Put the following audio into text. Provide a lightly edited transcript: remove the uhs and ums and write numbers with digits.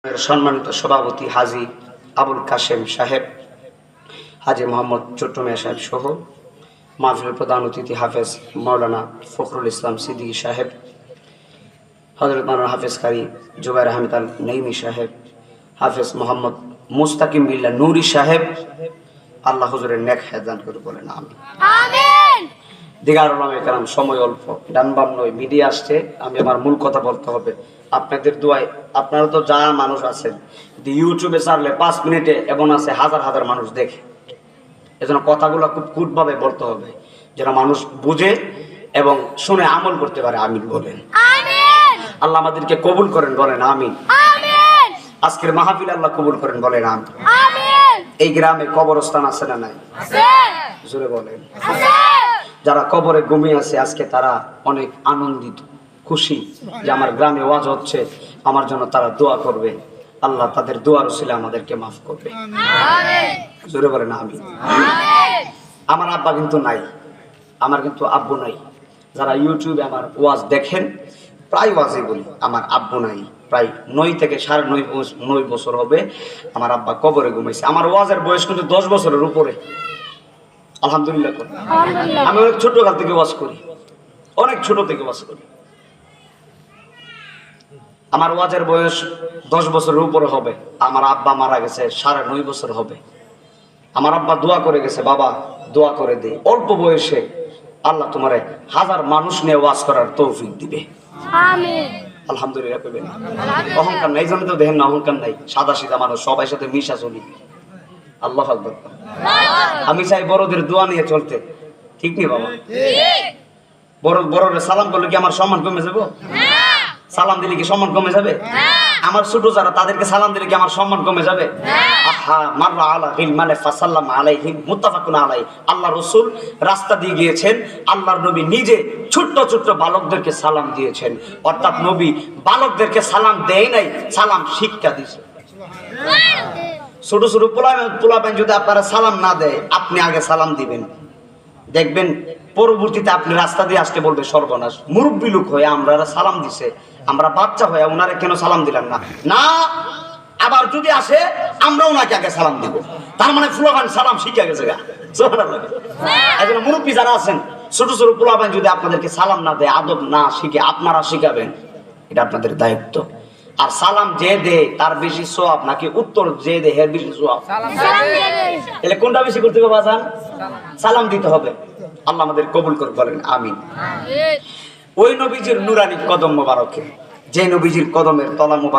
সম্মানিত সভাপতি হাজী আবুল কাশেম সাহেব, হাজী মোহাম্মদ চট্টু মিয়া সাহেব সহ মাহফিলের প্রধান অতিথি হাফেজ মাওলানা ফখরুল ইসলাম সিদ্দিকী সাহেব, হযরত মাওলানা হাফেজ কারি জুবায়ের আহমেদ আল নঈমী সাহেব, হাফেজ মোহাম্মদ মুস্তাকিম বিল্লাহ নুরি সাহেব, আল্লাহ হুজুরের নেক হায়াত দান করে বলেন আমিন। দিগার উলামায়ে কেরাম, সময় অল্প, ডান বাম নয়, মিডিয়া আসছে, আমি আমার মূল কথা বলতে হবে। আপনাদের দোয়ায়, আপনারা তো যা মানুষ আছেন, ইউটিউবে ছাড়লে 5 মিনিটে এবং আছে হাজার হাজার মানুষ দেখে, এজন্য কথাগুলো খুব কুটভাবে বলতে হবে যেন মানুষ বুঝে এবং শুনে আমল করতে পারে। আমিন বলেন। আল্লাহ আমাদেরকে কবুল করেন, বলেন আমিন। আজকের মাহফিল আল্লাহ কবুল করেন, বলেন আমিন। এই গ্রামে কবরস্থান আছে না নাই? জোরে বলেন। যারা কবরে ঘুমিয়ে আছে আজকে তারা অনেক আনন্দিত, খুশি যে আমার গ্রামে ওয়াজ হচ্ছে, আমার জন্য তারা দোয়া করবে। আল্লাহ তাদের দোয়ার উসিলায় আমাদেরকে মাফ করবে। জোরে বলেন আমিন। আমার আব্বা কিন্তু নাই, আমার কিন্তু আব্বু নাই। যারা ইউটিউবে আমার ওয়াজ দেখেন, প্রায় ওয়াজই বলি আমার আব্বু নাই। প্রায় 9 থেকে 9.5 বছর হবে আমার আব্বা কবরে ঘুমাইছে। আমার ওয়াজের বয়স কিন্তু 10 বছরের উপরে। আলহামদুলিল্লাহ। আমি অনেক ছোটকাল থেকে ওয়াজ করি, অনেক ছোট থেকে ওয়াজ করি। আমার ওয়াজের বয়স 10 বছরের উপরে হবে। আমার আব্বা মারা গেছে 9.5 বছর হবে। আমার আব্বা দোয়া করে গেছে, বাবা দোয়া করে দে, অল্প বয়সে আল্লাহ তোমারে হাজার মানুষ নিয়ে ওয়াজ করার তৌফিক দিবে। আমিন। আলহামদুলিল্লাহ কইবেন। অহংকার নাই, জন্য তো দেখেন না, অহংকার নাই, সাদা সিধা মানুষ, সবাই সাথে মিশা চলি। আল্লাহু আকবার। আমি চাই বড়দের দোয়া নিয়ে চলতে, ঠিক নেই বাবা? বড়রে সালাম করলে কি আমার সম্মান কমে যাবে? সালাম দিলে কি সম্মান কমে যাবে? আমার ছোট যারা, তাদেরকে সালাম দিলে কি আমার সম্মান কমে যাবে? আহা মাররা আলা গিলমানে ফাসাল্লাম আলাইহিম মুত্তাফাকুন আলাইহি। আল্লাহ রাসূল রাস্তা দিয়ে গিয়েছেন, আল্লাহর নবী নিজে ছোট্ট ছোট্ট বালকদেরকে সালাম দিয়েছেন। অর্থাৎ নবী বালকদেরকে সালাম দেয় নাই, সালাম শিক্ষা দিয়েছে। ছোট ছোট পোলাপান যদি আপনারা সালাম না দেয়, আপনি আগে সালাম দিবেন, দেখবেন পরবর্তীতে আপনি রাস্তা দিয়ে আসতে বলবে সর্বনাশ, মুরব্বী লোক হয়ে আমরা সালাম দিছে, আমরা বাচ্চা হয়ে ওনারে কেন সালাম দিলাম না। না, আবার যদি আসে আমরা ওনাকে আগে সালাম দিব, তার মানে ফুলাবান সালাম শিখে গেছে গা। সুবহানাল্লাহ। মুরব্বী যারা আছেন, ছোট ছোট পোলাপান যদি আপনাদেরকে সালাম না দেয়, আদব না শিখে, আপনারা শিখাবেন, এটা আপনাদের দায়িত্ব। আর সালাম যে দে তার বেশি সওয়াব নাকি উত্তর যে দে এর বেশি সওয়াব? তাহলে কোনটা বেশি করতে হবে বাজান? সালাম দিতে হবে। আল্লাহ আমাদের কবুল করে, বলেন আমিন। ওই নবীজির নুরানি কদম মোবারকে, যে নবীজির কদমের তলা মোবারক